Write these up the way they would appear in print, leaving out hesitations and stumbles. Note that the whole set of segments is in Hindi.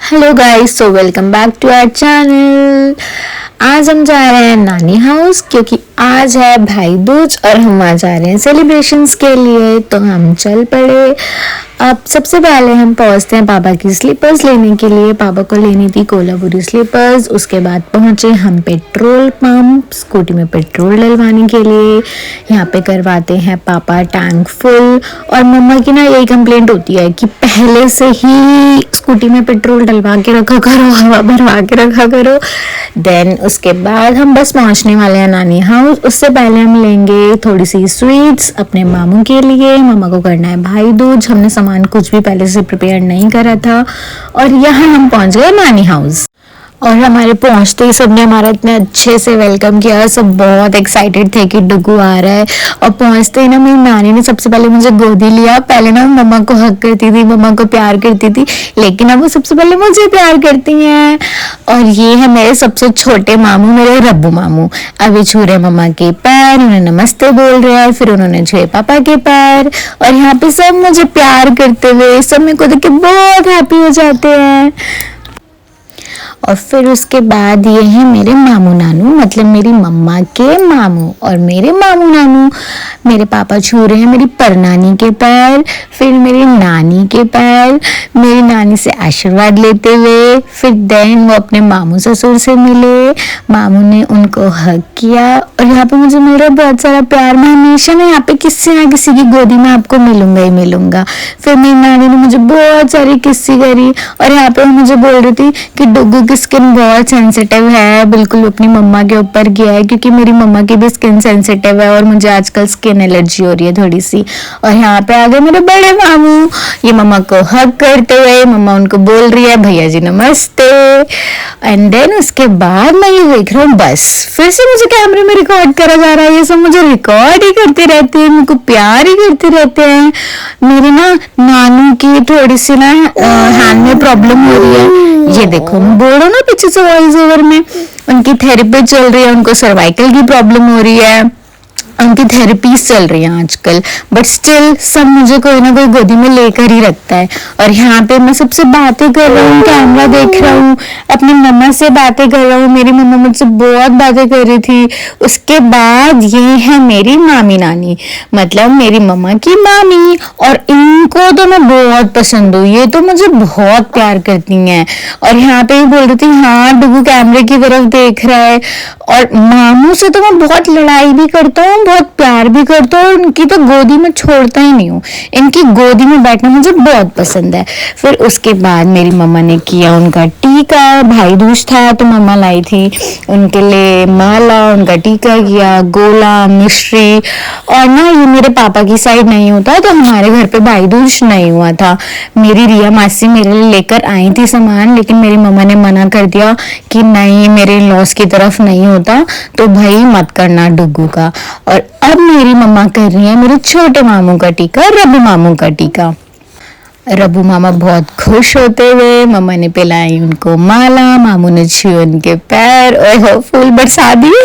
Hello guys, so welcome back to our channel. आज हम जा रहे हैं नानी हाउस क्योंकि आज है भाई दूज और हम आज जा रहे हैं सेलिब्रेशंस के लिए। तो हम चल पड़े। अब सबसे पहले हम पहुंचते हैं पापा की स्लीपर्स लेने के लिए। पापा को लेनी थी कोल्हापुरी स्लीपर्स। उसके बाद पहुंचे हम पेट्रोल पंप स्कूटी में पेट्रोल डलवाने के लिए। यहाँ पे करवाते हैं पापा टैंक फुल। और मम्मा की ना यही कंप्लेंट होती है कि पहले से ही स्कूटी में पेट्रोल डलवा के रखा करो, हवा भरवा के रखा करो। देन उसके बाद हम बस पहुंचने वाले हैं नानी हाउस। उससे पहले हम लेंगे थोड़ी सी स्वीट्स अपने मामू के लिए। मामा को करना है भाई दूज। हमने सामान कुछ भी पहले से प्रिपेयर नहीं करा था। और यहाँ हम पहुंच गए नानी हाउस। और हमारे पहुंचते ही सबने हमारा इतने अच्छे से वेलकम किया। सब बहुत एक्साइटेड थे कि डुगू आ रहा है। और पहुंचते ही ना मेरी नानी ने सबसे पहले मुझे गोदी लिया। पहले ना मम्मा को हक करती थी, मम्मा को प्यार करती थी, लेकिन अब वो सबसे पहले मुझे प्यार करती हैं। और ये है मेरे सबसे छोटे मामू, मेरे रब्बू मामू। अभी छू रहे मम्मा के पैर, उन्हें नमस्ते बोल रहे हैं, फिर उन्होंने छुए पापा के पैर। और यहाँ पे सब मुझे प्यार करते हुए, सब मेरे को देख के बहुत हैप्पी हो जाते हैं। और फिर उसके बाद ये है मेरे मामू नानू, मतलब मेरी मम्मा के मामू और मेरे मामू नानू। मेरे पापा छू रहे हैं मेरी परनानी के पैर, फिर मेरी नानी के पैर, मेरी नानी से आशीर्वाद लेते हुए। फिर देन वो अपने मामू ससुर से मिले, मामू ने उनको हग किया। और यहाँ पे मुझे मिल रहा है बहुत सारा प्यार। मैं हमेशा ना यहाँ पे किसी ना किसी की गोदी में आपको मिलूंगा ही मिलूंगा। फिर मेरी नानी ने मुझे बहुत सारी किस्सी करी। और यहाँ पे मुझे बोल रही थी कि डुगू की स्किन बहुत सेंसिटिव है, बिल्कुल अपनी मम्मा के ऊपर गया है, क्योंकि मेरी मम्मा की भी स्किन सेंसिटिव है और मुझे आजकल स्किन एलर्जी हो रही है थोड़ी सी। और यहाँ पे आ गए मेरे बड़े मामू। ये मम्मा को हग करते हुए, मम्मा उनको बोल रही है भैया जी नमस्ते। एंड देन उसके बाद मैं ये देख रहा हूँ, बस फिर से मुझे कैमरे में रिकॉर्ड करा जा रहा है। ये सब मुझे रिकॉर्ड ही करते रहते हैं, मुझको प्यार ही करते रहते हैं। मेरी ना नानू की थोड़ी सी ना हैंड में प्रॉब्लम हो रही है। ये देखो मैं बोल रहा हूँ ना पीछे से वॉइस ओवर में, उनकी थेरेपी चल रही है, उनको सर्वाइकल की प्रॉब्लम हो रही है, उनकी थेरेपीज चल रही हैं आजकल। बट स्टिल सब मुझे कोई ना कोई गोदी में लेकर ही रखता है। और यहाँ पे मैं सबसे बातें कर रहा हूँ, कैमरा देख रहा हूँ, अपनी मम्मा से बातें कर रहा हूँ। मेरी मम्मा मुझसे बहुत बातें कर रही थी। उसके बाद ये है मेरी मामी नानी, मतलब मेरी मम्मा की मामी। और इनको तो मैं बहुत पसंद हूँ, ये तो मुझे बहुत प्यार करती हैं। और यहाँ पे भी बोल रही थी हाँ डुगू कैमरे की तरफ देख रहा है। और मामू से तो मैं बहुत लड़ाई भी करता हूँ, बहुत प्यार भी करता हूँ, और उनकी तो गोदी में छोड़ता ही नहीं हूँ। इनकी गोदी में बैठना मुझे बहुत पसंद है। फिर उसके बाद मेरी मम्मा ने किया उनका टीका। भाई दूज था तो मम्मा लाई थी उनके लिए माला, उनका टीका किया, गोला, मिश्री। और ना ये मेरे पापा की साइड नहीं होता, तो हमारे घर पे भाई दूज नहीं हुआ था। मेरी रिया मासी मेरे लिए लेकर आई थी सामान, लेकिन मेरी मम्मा ने मना कर दिया कि नहीं मेरे लॉस की तरफ नहीं होता, तो भाई मत करना डुगू का। और अब मेरी मम्मा कर रही है मेरे छोटे मामू का टीका, रब्बू मामू का टीका। रब्बू मामा बहुत खुश होते हुए मम्मा ने पिलाई उनको माला, मामू ने छुए उनके पैर और फूल बरसा दिए।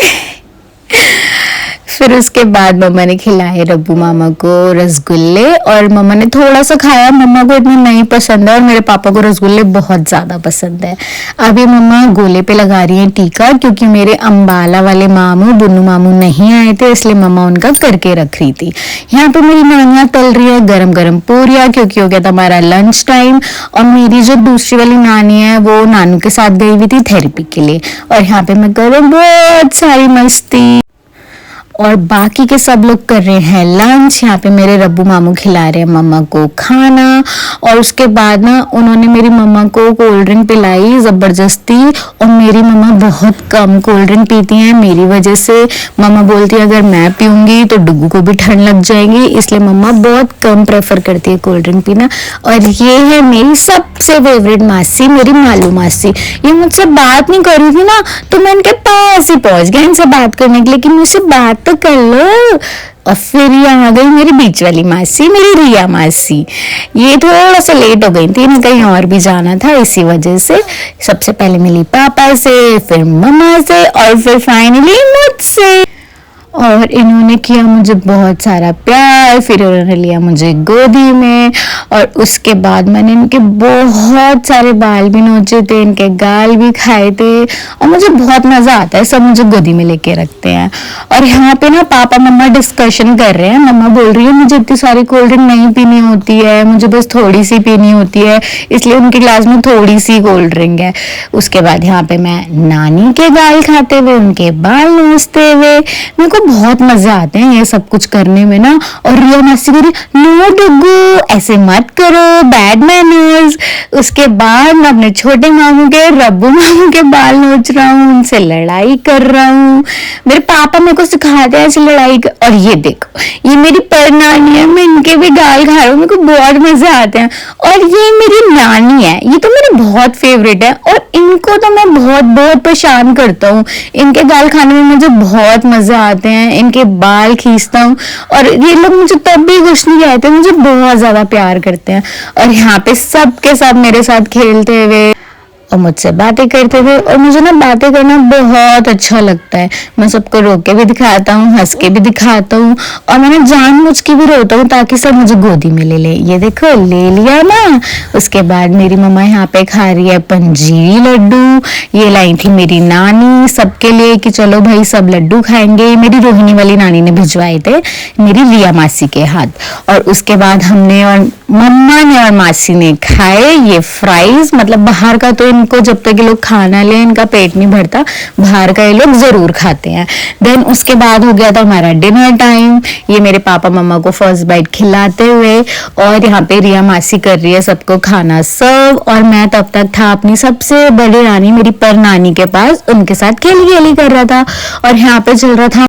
फिर उसके बाद मम्मा ने खिलाए रब्बू मामा को रसगुल्ले। और मम्मा ने थोड़ा सा खाया, मम्मा को इतना नहीं पसंद है, और मेरे पापा को रसगुल्ले बहुत ज्यादा पसंद है। अभी मम्मा गोले पे लगा रही है टीका, क्योंकि मेरे अंबाला वाले मामू बुन्नू मामू नहीं आए थे, इसलिए मम्मा उनका करके रख रही थी। यहाँ पे मेरी नानियां तल रही है गरम गरम पूरियां, क्योंकि हो गया था हमारा लंच टाइम। और मेरी जो दूसरी वाली नानी है वो नानू के साथ गई हुई थी थेरेपी के लिए। और यहाँ पे मैं कर रही हूँ बहुत सारी मस्ती, और बाकी के सब लोग कर रहे हैं लंच। यहाँ पे मेरे रब्बू मामू खिला रहे हैं मम्मा को खाना। और उसके बाद ना उन्होंने मेरी मम्मा को कोल्ड ड्रिंक पिलाई जबरदस्ती। और मेरी मम्मा बहुत कम कोल्ड ड्रिंक पीती हैं मेरी वजह से। मम्मा बोलती है अगर मैं पीऊंगी तो डुगू को भी ठंड लग जाएगी, इसलिए मम्मा बहुत कम प्रेफर करती है कोल्ड ड्रिंक पीना। और ये है मेरी सबसे फेवरेट मासी, मेरी मालू मासी। ये मुझसे बात नहीं कर रही थी ना, तो मैं इनके पास ही पहुंच गया इनसे बात करने के लिए कि मुझसे बात तो कर लो। और फिर ये आ गई मेरी बीच वाली मासी, मेरी रिया मासी। ये थोड़ा सा लेट हो गई थी, इन्हें कहीं और भी जाना था, इसी वजह से। सबसे पहले मिली पापा से, फिर मम्मा से, और फिर फाइनली मुझसे। और इन्होंने किया मुझे बहुत सारा प्यार, फिर इन्होंने लिया मुझे गोदी में और उसके बाद मैंने इनके बहुत सारे बाल भी नोचे थे, इनके गाल भी खाए थे और मुझे बहुत मज़ा आता है। सब मुझे गोदी में लेके रखते हैं। और यहाँ पे ना पापा मम्मा डिस्कशन कर रहे हैं। मम्मा बोल रही है मुझे इतनी सारी कोल्ड ड्रिंक नहीं पीनी होती है, मुझे बस थोड़ी सी पीनी होती है, इसलिए उनके ग्लास में थोड़ी सी कोल्ड ड्रिंक है। उसके बाद यहाँ पे मैं नानी के गाल खाते हुए, उनके बाल नोचते हुए, मेरे को बहुत मजे आते हैं ये सब कुछ करने में ना। और रिया मासी बोली नो डुगू ऐसे मत करो, बैड मैनर्स। उसके बाद मैं अपने छोटे मामू के, रब्बू मामू के बाल नोच रहा हूँ, उनसे लड़ाई कर रहा हूँ। मेरे पापा मेरे को सिखाते हैं ऐसे लड़ाई कर। और ये देखो ये मेरी परनानी है, मैं इनके भी गाल खा रहा हूँ, मेरे को बहुत मजे आते हैं। और ये मेरी नानी है, ये तो मेरी बहुत फेवरेट है और इनको तो मैं बहुत बहुत परेशान करता हूँ। इनके गाल खाने में मुझे बहुत मजे आते हैं, इनके बाल खींचता हूँ और ये लोग मुझे तब भी कुछ नहीं कहते, मुझे बहुत ज्यादा प्यार करते हैं। और यहाँ पे सबके साथ मेरे साथ खेलते हुए और मुझसे बातें करते थे। और मुझे ना बातें करना बहुत अच्छा लगता है। मैं सबको रो के भी दिखाता हूँ, हंस के भी दिखाता हूँ और मैंने जानबूझ के भी रोता हूँ ताकि सब मुझे गोदी में ले ले। ये देखो ले लिया ना। उसके बाद मेरी मम्मा यहाँ पे खा रही है पंजीरी लड्डू, ये लाई थी मेरी नानी सबके लिए कि चलो भाई सब लड्डू खाएंगे। मेरी रोहिणी वाली नानी ने भिजवाए थे मेरी रिया मासी के हाथ। और उसके बाद हमने और मम्मा ने और मासी ने खाए ये फ्राइज। मतलब बाहर का तो इनको जब तक ये लोग खाना ले इनका पेट नहीं भरता, बाहर का ये लोग जरूर खाते हैं। देन उसके बाद हो गया था हमारा डिनर टाइम। ये मेरे पापा मम्मा को फर्स्ट बाइट खिलाते हुए और यहाँ पे रिया मासी कर रही है सबको खाना सर्व। और मैं तब तक था अपनी सबसे बड़ी रानी मेरी पर नानी के पास, उनके साथ खेली खेली कर रहा था। और यहाँ पे चल रहा था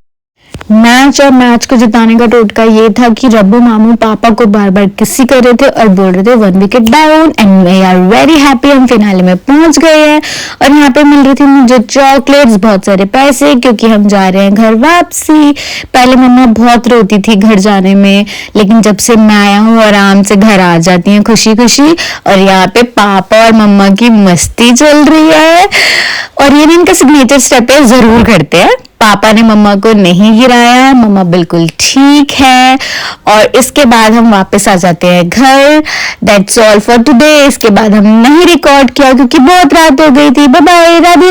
मैच। और मैच को जिताने का टोटका ये था कि रब्बू मामू पापा को बार बार किसी कर रहे थे और बोल रहे थे 1 wicket down and we are very happy, हम फिनाले में पहुंच गए हैं। और यहाँ पे मिल रही थी मुझे चॉकलेट्स, बहुत सारे पैसे, क्योंकि हम जा रहे हैं घर वापसी। पहले मम्मा बहुत रोती थी घर जाने में, लेकिन जब से मैं आया हूँ आराम से घर आ जाती हैं खुशी खुशी। और यहाँ पे पापा और मम्मा की मस्ती चल रही है और ये इनका सिग्नेचर स्टेप है, जरूर करते हैं। पापा ने मम्मा को नहीं गिराया, मम्मा बिल्कुल ठीक है। और इसके बाद हम वापस आ जाते हैं घर। That's all for today. इसके बाद हम नहीं रिकॉर्ड किया क्योंकि बहुत रात हो गई थी। Bye bye, Radhe.